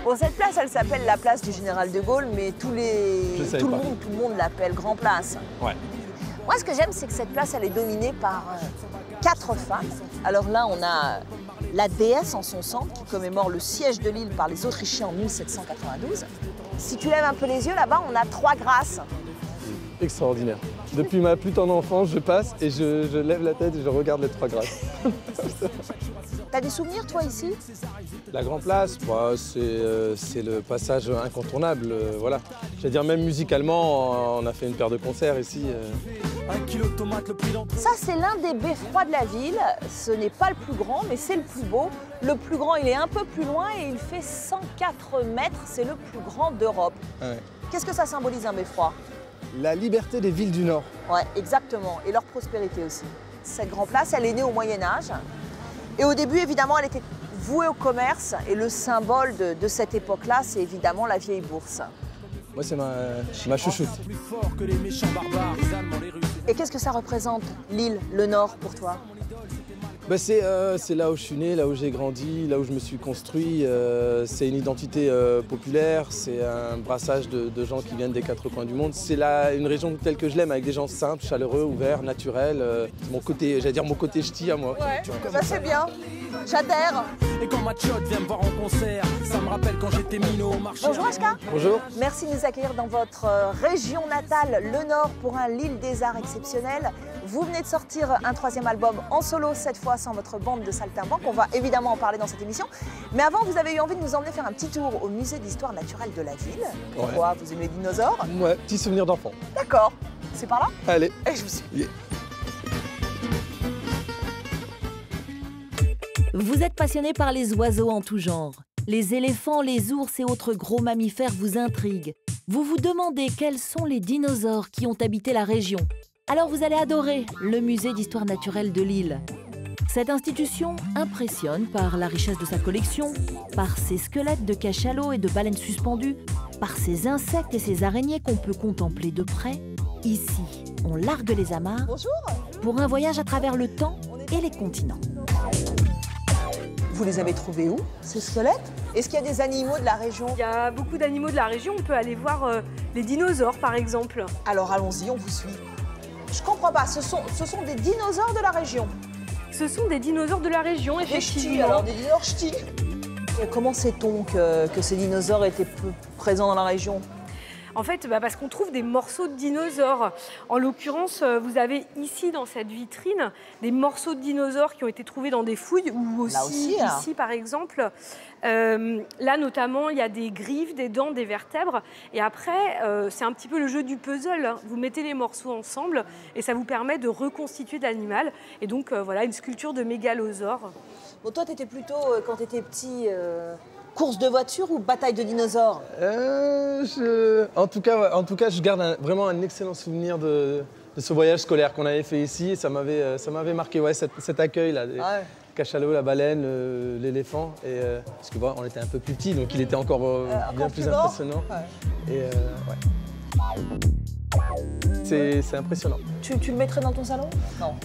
Bon, cette place, elle s'appelle la place du Général de Gaulle, mais tout le monde l'appelle Grand Place. Ouais. Moi, ce que j'aime, c'est que cette place, elle est dominée par 4 femmes. Alors là, on a la déesse en son centre, qui commémore le siège de Lille par les Autrichiens en 1792. Si tu lèves un peu les yeux, là-bas, on a 3 grâces. Extraordinaire. Depuis ma plus tendre enfance, je passe et je lève la tête et je regarde les 3 grâces. T'as des souvenirs, toi, ici? La Grand Place, bah, c'est le passage incontournable. Voilà. Je veux dire, même musicalement, on a fait une paire de concerts ici. Ça, c'est l'un des beffrois de la ville. Ce n'est pas le plus grand, mais c'est le plus beau. Le plus grand, il est un peu plus loin et il fait 104 mètres. C'est le plus grand d'Europe. Ouais. Qu'est-ce que ça symbolise, un beffroi? La liberté des villes du Nord. Ouais, exactement. Et leur prospérité aussi. Cette Grand Place, elle est née au Moyen-Âge. Et au début, évidemment, elle était vouée au commerce. Et le symbole de cette époque-là, c'est évidemment la vieille bourse. Moi, c'est ma chouchoute. Et qu'est-ce que ça représente, Lille, le Nord, pour toi? Bah, c'est là où je suis né, là où j'ai grandi, là où je me suis construit. C'est une identité populaire, c'est un brassage de gens qui viennent des 4 coins du monde. C'est une région telle que je l'aime, avec des gens simples, chaleureux, ouverts, naturels. Mon côté, j'allais dire mon côté ch'ti à moi. Ouais, bah c'est bien, j'adhère. Et quand ma tchotte vient me voir en concert, ça me rappelle quand j'étais minot au marché. Bonjour Ashka. Bonjour. Merci de nous accueillir dans votre région natale, le Nord, pour un Lille des Arts exceptionnel. Vous venez de sortir un 3e album en solo, cette fois sans votre bande de saltimbanques. On va évidemment en parler dans cette émission. Mais avant, vous avez eu envie de nous emmener faire un petit tour au musée d'histoire naturelle de la ville. Pourquoi? Vous aimez les dinosaures? Ouais, petit souvenir d'enfant. D'accord. C'est par là? Allez. Et je vous suis. Yeah. Vous êtes passionné par les oiseaux en tout genre. Les éléphants, les ours et autres gros mammifères vous intriguent. Vous vous demandez quels sont les dinosaures qui ont habité la région. Alors vous allez adorer le musée d'histoire naturelle de Lille. Cette institution impressionne par la richesse de sa collection, par ses squelettes de cachalots et de baleines suspendues, par ses insectes et ses araignées qu'on peut contempler de près. Ici, on largue les amarres. Bonjour. Pour un voyage à travers le temps et les continents. Vous les avez trouvés où, ces squelettes? Est-ce qu'il y a des animaux de la région? Il y a beaucoup d'animaux de la région. On peut aller voir les dinosaures, par exemple. Alors allons-y, on vous suit. Je comprends pas, ce sont des dinosaures de la région. Ce sont des dinosaures de la région, Des effectivement. ch'tis, alors des dinosaures ch'tis. Et comment sait-on que ces dinosaures étaient peu présents dans la région? En fait, parce qu'on trouve des morceaux de dinosaures. En l'occurrence, vous avez ici, dans cette vitrine, des morceaux de dinosaures qui ont été trouvés dans des fouilles, ou aussi ici, par exemple. Là, notamment, il y a des griffes, des dents, des vertèbres. Et après, c'est un petit peu le jeu du puzzle, hein. Vous mettez les morceaux ensemble et ça vous permet de reconstituer l'animal. Et donc, voilà, une sculpture de mégalosaure. Bon, toi, t'étais plutôt, quand t'étais petit, course de voiture ou bataille de dinosaures? En tout cas, je garde vraiment un excellent souvenir de ce voyage scolaire qu'on avait fait ici. Et ça m'avait marqué, ouais, cet accueil-là. Ouais. Cachalot, la baleine, l'éléphant. Parce que bon, on était un peu plus petits, donc il était encore bien plus impressionnant. Ouais. Et ouais. C'est impressionnant. Tu le mettrais dans ton salon? Non.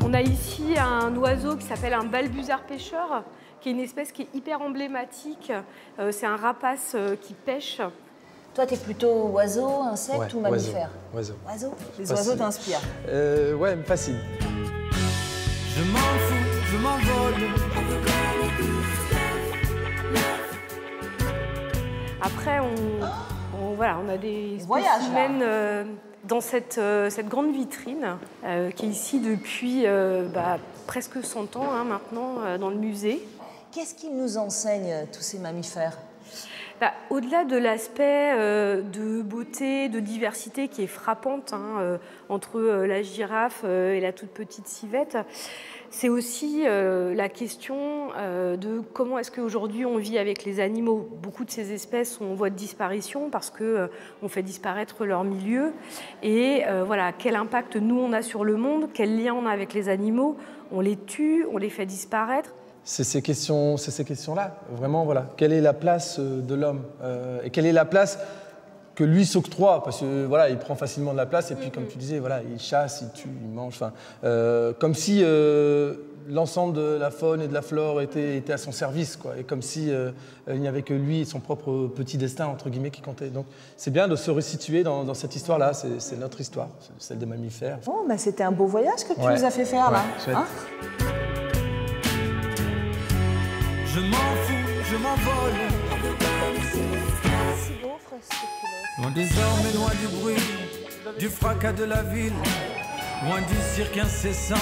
On a ici un oiseau qui s'appelle un balbuzard pêcheur, qui est une espèce qui est hyper emblématique. C'est un rapace qui pêche. Toi, t'es plutôt oiseau, insecte ou mammifère? Oiseau. Oiseau? Les oiseaux t'inspirent? Ouais, facile. Je m'en fous, je m'envole. Après, on a des spécimens dans cette grande vitrine qui est ici depuis presque 100 ans hein, maintenant dans le musée. Qu'est-ce qu'ils nous enseignent, tous ces mammifères ? Au-delà de l'aspect de beauté, de diversité qui est frappante hein, entre la girafe et la toute petite civette, c'est aussi la question de comment est-ce qu'aujourd'hui on vit avec les animaux. Beaucoup de ces espèces sont en voie de disparition parce qu'on fait disparaître leur milieu. Et voilà, quel impact nous on a sur le monde, quel lien on a avec les animaux, on les tue, on les fait disparaître. C'est ces questions-là, vraiment, voilà. Quelle est la place de l'homme et quelle est la place que lui s'octroie, parce que voilà, il prend facilement de la place et puis comme tu disais, voilà, il chasse, il tue, il mange, enfin, comme si l'ensemble de la faune et de la flore était à son service, quoi, et comme si il n'y avait que lui et son propre petit destin entre guillemets qui comptait. Donc c'est bien de se resituer dans cette histoire-là, c'est notre histoire, celle des mammifères. Bon, bah, c'était un beau voyage que tu nous as fait faire là. Hein ? Je m'en fous, je m'envole. Loin des hommes et loin du bruit, du fracas de la ville, loin du cirque incessant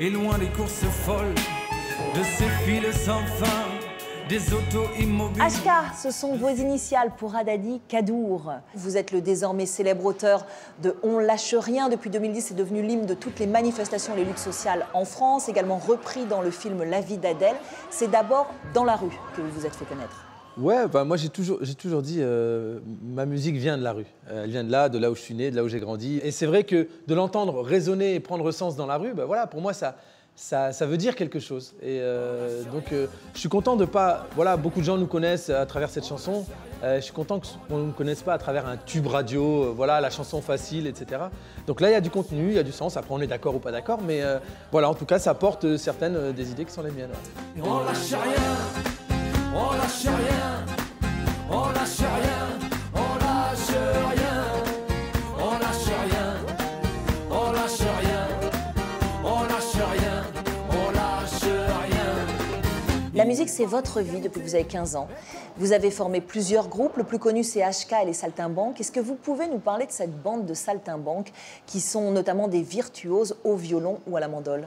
et loin des courses folles, de ces files sans fin, des autos immobiles. HK, ce sont vos initiales pour Haddadi Kadour. Vous êtes le désormais célèbre auteur de On lâche rien. Depuis 2010, c'est devenu l'hymne de toutes les manifestations, les luttes sociales en France, également repris dans le film La vie d'Adèle. C'est d'abord dans la rue que vous vous êtes fait connaître. Ouais, bah moi j'ai toujours dit, ma musique vient de la rue. Elle vient de là où je suis né, de là où j'ai grandi. Et c'est vrai que de l'entendre résonner et prendre sens dans la rue, bah voilà, pour moi ça veut dire quelque chose. Et donc je suis content de pas... Voilà, beaucoup de gens nous connaissent à travers cette chanson. Je suis content qu'on ne nous connaisse pas à travers un tube radio, voilà, la chanson facile, etc. Donc là, il y a du contenu, il y a du sens. Après, on est d'accord ou pas d'accord. Mais voilà, en tout cas, ça porte certaines des idées qui sont les miennes. Ouais. On lâche rien. On lâche rien, on lâche rien, on lâche rien, on lâche rien, on lâche rien, on lâche rien, on lâche rien. La musique, c'est votre vie depuis que vous avez 15 ans. Vous avez formé plusieurs groupes. Le plus connu, c'est HK et les Saltimbanques. Est-ce que vous pouvez nous parler de cette bande de Saltimbanques qui sont notamment des virtuoses au violon ou à la mandole ?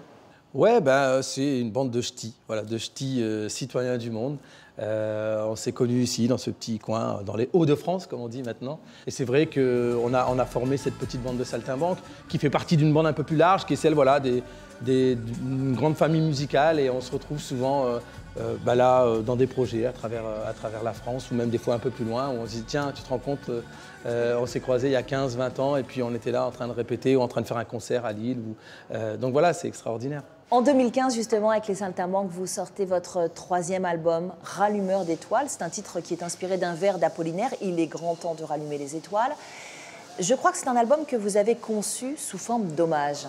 Ouais, ben, c'est une bande de ch'tis, voilà, de ch'tis citoyens du monde. On s'est connus ici, dans ce petit coin, dans les Hauts-de-France, comme on dit maintenant. Et c'est vrai qu'on a formé cette petite bande de Saltimbanques qui fait partie d'une bande un peu plus large, qui est celle voilà, d'une grande famille musicale. Et on se retrouve souvent là, dans des projets à travers la France, ou même des fois un peu plus loin, où on se dit, tiens, tu te rends compte, on s'est croisés il y a 15-20 ans, et puis on était là en train de répéter, ou en train de faire un concert à Lille. Donc voilà, c'est extraordinaire. En 2015, justement, avec les Saltimbanques, vous sortez votre 3e album, Rallumeur d'étoiles. C'est un titre qui est inspiré d'un vers d'Apollinaire, Il est grand temps de rallumer les étoiles. Je crois que c'est un album que vous avez conçu sous forme d'hommage.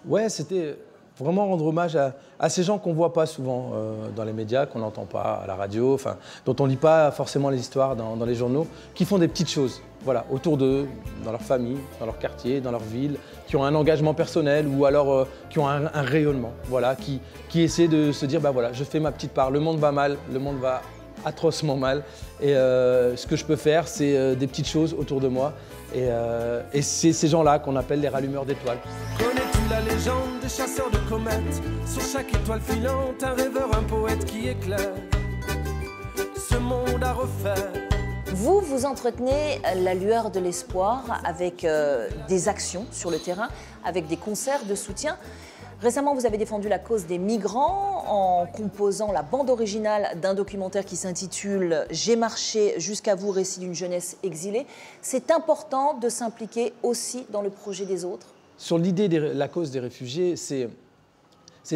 Ouais, c'était vraiment rendre hommage à ces gens qu'on ne voit pas souvent dans les médias, qu'on n'entend pas à la radio, dont on ne lit pas forcément les histoires dans les journaux, qui font des petites choses. Voilà, autour d'eux, dans leur famille, dans leur quartier, dans leur ville, qui ont un engagement personnel ou alors qui ont un rayonnement, voilà, qui essaient de se dire, bah voilà, je fais ma petite part, le monde va mal, le monde va atrocement mal, et ce que je peux faire, c'est des petites choses autour de moi, et c'est ces gens-là qu'on appelle les rallumeurs d'étoiles. Connais-tu la légende des chasseurs de comètes? Sur chaque étoile filante, un rêveur, un poète qui éclaire ce monde à refaire. Vous, vous entretenez la lueur de l'espoir avec des actions sur le terrain, avec des concerts de soutien. Récemment, vous avez défendu la cause des migrants en composant la bande originale d'un documentaire qui s'intitule « J'ai marché jusqu'à vous, récit d'une jeunesse exilée ». C'est important de s'impliquer aussi dans le projet des autres. Sur l'idée de la cause des réfugiés, c'est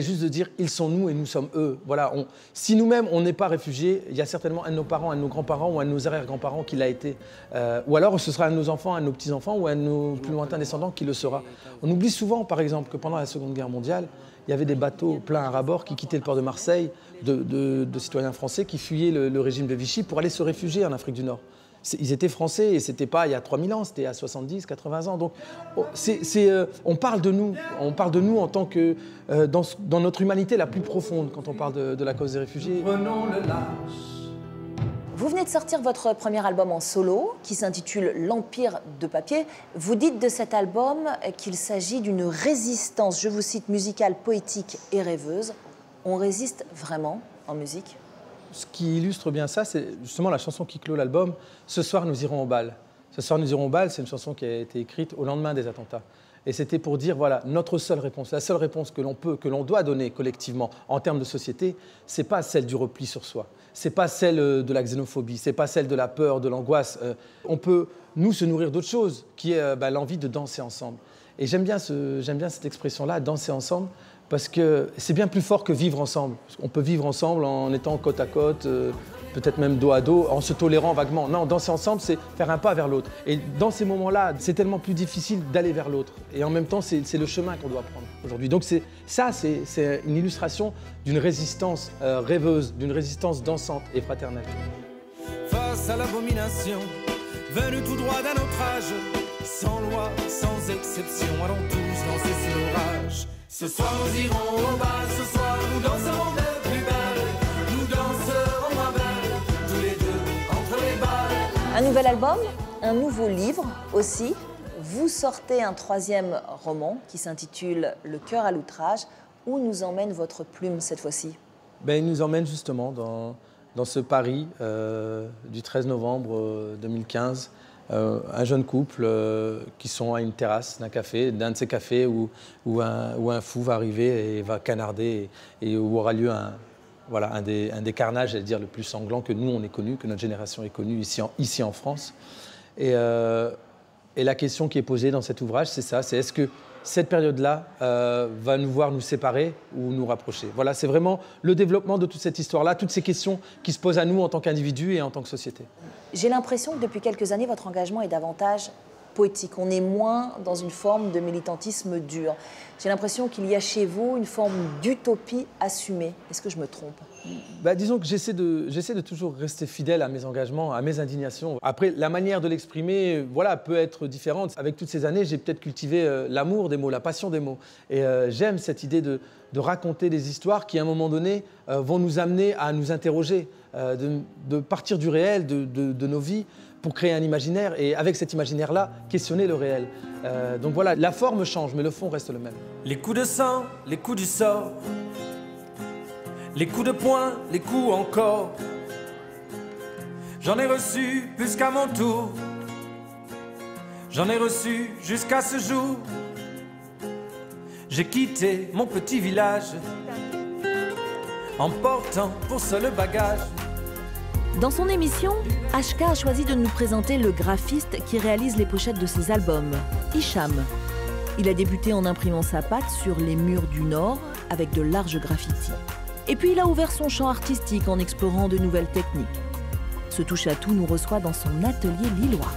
juste de dire ils sont nous et nous sommes eux. Voilà, si nous-mêmes on n'est pas réfugiés, il y a certainement un de nos parents, un de nos grands-parents ou un de nos arrière-grands-parents qui l'a été. Ou alors ce sera un de nos enfants, un de nos petits-enfants ou un de nos plus lointains descendants qui le sera. On oublie souvent par exemple que pendant la Seconde Guerre mondiale, il y avait des bateaux pleins à ras-bord qui quittaient le port de Marseille de citoyens français qui fuyaient le régime de Vichy pour aller se réfugier en Afrique du Nord. Ils étaient français et c'était pas il y a 3000 ans, c'était à 70, 80 ans. Donc on parle de nous en tant que dans notre humanité la plus profonde quand on parle de la cause des réfugiés. Prenons le large. Vous venez de sortir votre premier album en solo, qui s'intitule L'Empire de Papier. Vous dites de cet album qu'il s'agit d'une résistance, je vous cite, musicale, poétique et rêveuse. On résiste vraiment en musique? Ce qui illustre bien ça, c'est justement la chanson qui clôt l'album, « Ce soir, nous irons au bal ». « Ce soir, nous irons au bal », c'est une chanson qui a été écrite au lendemain des attentats. Et c'était pour dire, voilà, notre seule réponse, la seule réponse que l'on doit donner collectivement en termes de société, c'est pas celle du repli sur soi, c'est pas celle de la xénophobie, c'est pas celle de la peur, de l'angoisse. On peut, nous, se nourrir d'autre chose, qui est l'envie de danser ensemble. Et j'aime bien cette expression-là, danser ensemble, parce que c'est bien plus fort que vivre ensemble. On peut vivre ensemble en étant côte à côte, peut-être même dos à dos, en se tolérant vaguement. Non, danser ensemble, c'est faire un pas vers l'autre. Et dans ces moments-là, c'est tellement plus difficile d'aller vers l'autre. Et en même temps, c'est le chemin qu'on doit prendre aujourd'hui. Donc c'est une illustration d'une résistance rêveuse, d'une résistance dansante et fraternelle. Face à l'abomination, venue tout droit d'un autre âge, sans loi, sans exception, allons tous danser sous l'orage. Ce soir nous irons au bal, ce soir nous danserons de plus belle, nous danserons moins belle, tous les deux entre les balles. Un nouvel album, un nouveau livre aussi. Vous sortez un troisième roman qui s'intitule Le cœur à l'outrage. Où nous emmène votre plume cette fois-ci? Il nous emmène justement dans ce Paris du 13 novembre 2015. Un jeune couple qui sont à une terrasse d'un de ces cafés où un fou va arriver et va canarder et où aura lieu un des carnages, j'allais dire, le plus sanglant que nous on ait connu, que notre génération ait connu ici en France. Et la question qui est posée dans cet ouvrage, c'est ça, c'est est-ce que cette période-là va nous voir nous séparer ou nous rapprocher. Voilà, c'est vraiment le développement de toute cette histoire-là, toutes ces questions qui se posent à nous en tant qu'individus et en tant que société. J'ai l'impression que depuis quelques années, votre engagement est davantage poétique. On est moins dans une forme de militantisme dur. J'ai l'impression qu'il y a chez vous une forme d'utopie assumée. Est-ce que je me trompe? Disons que j'essaie de toujours rester fidèle à mes engagements, à mes indignations. Après, la manière de l'exprimer, voilà, peut être différente. Avec toutes ces années, j'ai peut-être cultivé l'amour des mots, la passion des mots. Et j'aime cette idée de raconter des histoires qui, à un moment donné, vont nous amener à nous interroger, de partir du réel, de nos vies, pour créer un imaginaire. Et avec cet imaginaire-là, questionner le réel. Donc voilà, la forme change, mais le fond reste le même. Les coups de sang, les coups du sort, les coups de poing, les coups encore. J'en ai reçu plus qu'à mon tour. J'en ai reçu jusqu'à ce jour. J'ai quitté mon petit village en portant pour seul bagage. Dans son émission, HK a choisi de nous présenter le graphiste qui réalise les pochettes de ses albums, Hicham. Il a débuté en imprimant sa patte sur les murs du Nord avec de larges graffitis. Et puis il a ouvert son champ artistique en explorant de nouvelles techniques. Ce touche-à-tout nous reçoit dans son atelier lillois.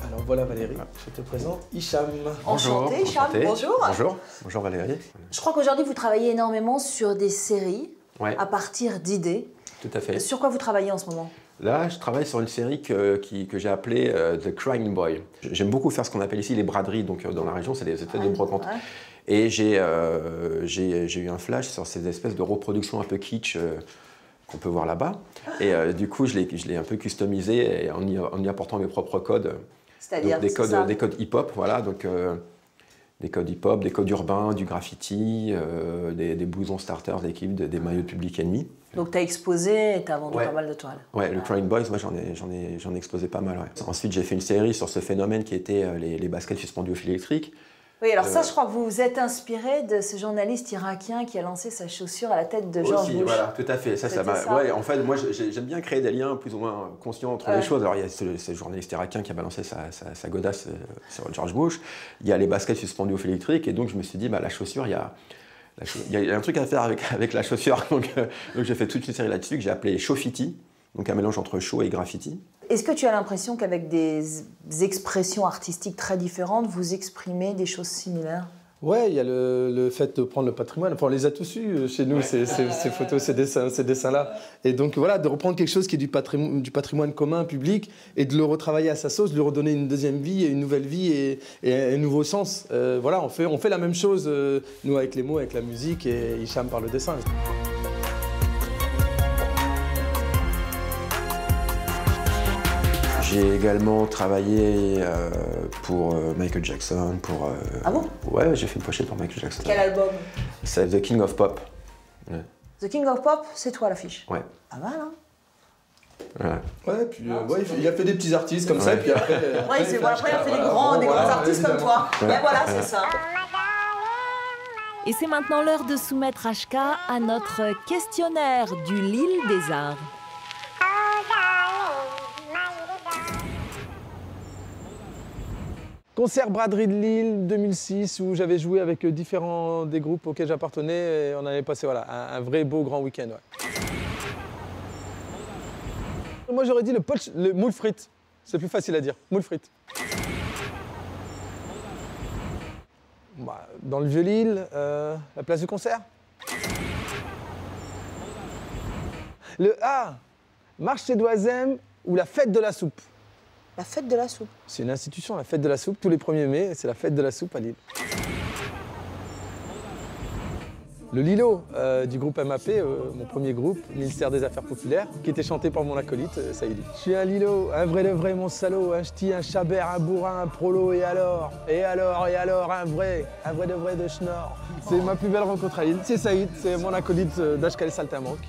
Alors voilà Valérie, je te présente Hicham. Enchanté Hicham, bonjour. Bonjour, bonjour Valérie. Je crois qu'aujourd'hui vous travaillez énormément sur des séries à partir d'idées. Tout à fait. Sur quoi vous travaillez en ce moment? Là, je travaille sur une série que j'ai appelée The Crying Boy. J'aime beaucoup faire ce qu'on appelle ici les braderies, donc dans la région, c'est des espèces de brocantes. Ouais. Et j'ai eu un flash sur ces espèces de reproductions un peu kitsch qu'on peut voir là-bas. Et du coup, je l'ai un peu customisé en y apportant mes propres codes. C'est-à-dire des codes hip-hop, voilà. Donc, des codes hip-hop, des codes urbains, du graffiti, des blousons starters d'équipe, des maillots de Public Enemy. Donc tu as exposé et tu as vendu pas mal de toiles. Ouais, le Crying Boys, moi j'en ai exposé pas mal. Ouais. Ensuite, j'ai fait une série sur ce phénomène qui était les baskets suspendues au fil électrique. Oui, alors ça, je crois que vous vous êtes inspiré de ce journaliste irakien qui a lancé sa chaussure à la tête de George Bush. Voilà, tout à fait. Ça m'a. Ouais, en fait, moi, j'aime bien créer des liens plus ou moins conscients entre les choses. Alors, il y a ce journaliste irakien qui a balancé sa godasse sur George Bush. Il y a les baskets suspendues au fil électrique. Et donc, je me suis dit, la chaussure, il y a un truc à faire avec la chaussure. Donc j'ai fait toute une série là-dessus que j'ai appelée Showfiti. Donc, un mélange entre show et graffiti. Est-ce que tu as l'impression qu'avec des expressions artistiques très différentes, vous exprimez des choses similaires? Ouais, il y a le fait de prendre le patrimoine. Enfin, on les a tous eus chez nous, ces photos, ces dessins-là. Et donc voilà, de reprendre quelque chose qui est du patrimoine commun, public, et de le retravailler à sa sauce, de lui redonner une deuxième vie, une nouvelle vie et un nouveau sens. Voilà, on fait la même chose, nous, avec les mots, avec la musique, et Hicham par le dessin. J'ai également travaillé pour Michael Jackson, pour... Ah bon? Ouais, j'ai fait une pochette pour Michael Jackson. Quel album? C'est The King of Pop. Ouais. The King of Pop, c'est toi l'affiche? Ouais. Pas mal, hein? Ouais, puis il a fait des petits artistes comme ça, et puis après... après, il a fait des grands artistes comme toi. Ouais. Et voilà, c'est ça. Et c'est maintenant l'heure de soumettre HK à notre questionnaire du Lille des Arts. Concert Braderie de Lille 2006 où j'avais joué avec différents des groupes auxquels j'appartenais et on avait passé un vrai beau grand week-end. Ouais. Moi j'aurais dit le moule frites, c'est plus facile à dire, moule frites. Bah, dans le Vieux-Lille, la place du concert. Marché d'Oisem ou la fête de la soupe. La fête de la soupe. C'est une institution, la fête de la soupe, tous les 1er mai, c'est la fête de la soupe à Lille. Le Lilo du groupe MAP, mon premier groupe, Ministère des Affaires Populaires, qui était chanté par mon acolyte, Saïdi. Je suis un Lilo, un vrai de vrai, mon salaud, un ch'ti, un chabert, un bourrin, un prolo, et alors, un vrai de vrai de schnorr. C'est ma plus belle rencontre à Lille, c'est Saïd, c'est mon acolyte d'HK Les Saltimbanques.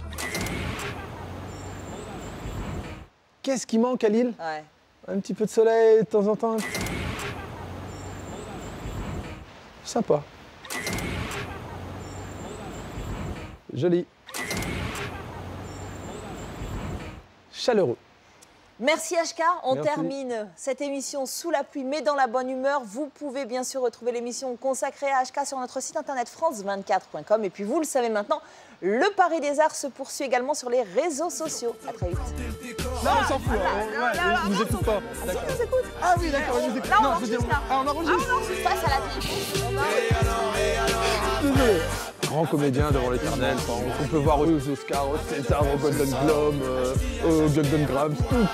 Qu'est-ce qui manque à Lille? Ouais. Un petit peu de soleil de temps en temps. Sympa. Joli. Chaleureux. Merci HK, on Merci. termine cette émission sous la pluie mais dans la bonne humeur. Vous pouvez bien sûr retrouver l'émission consacrée à HK sur notre site internet france24.com. Et puis vous le savez maintenant, le Paris des Arts se poursuit également sur les réseaux sociaux. À très vite. Non, on s'en fout. Je vous écoute pas. Ah si, on vous écoute. Ah oui, d'accord, je vous écoute. Là, on Non, enregistre, là. on enregistre. Face à la Désolé. Grand comédien devant l'éternel, on peut voir aux Oscars, aux César, aux Golden Globes, aux Golden Grams, tout.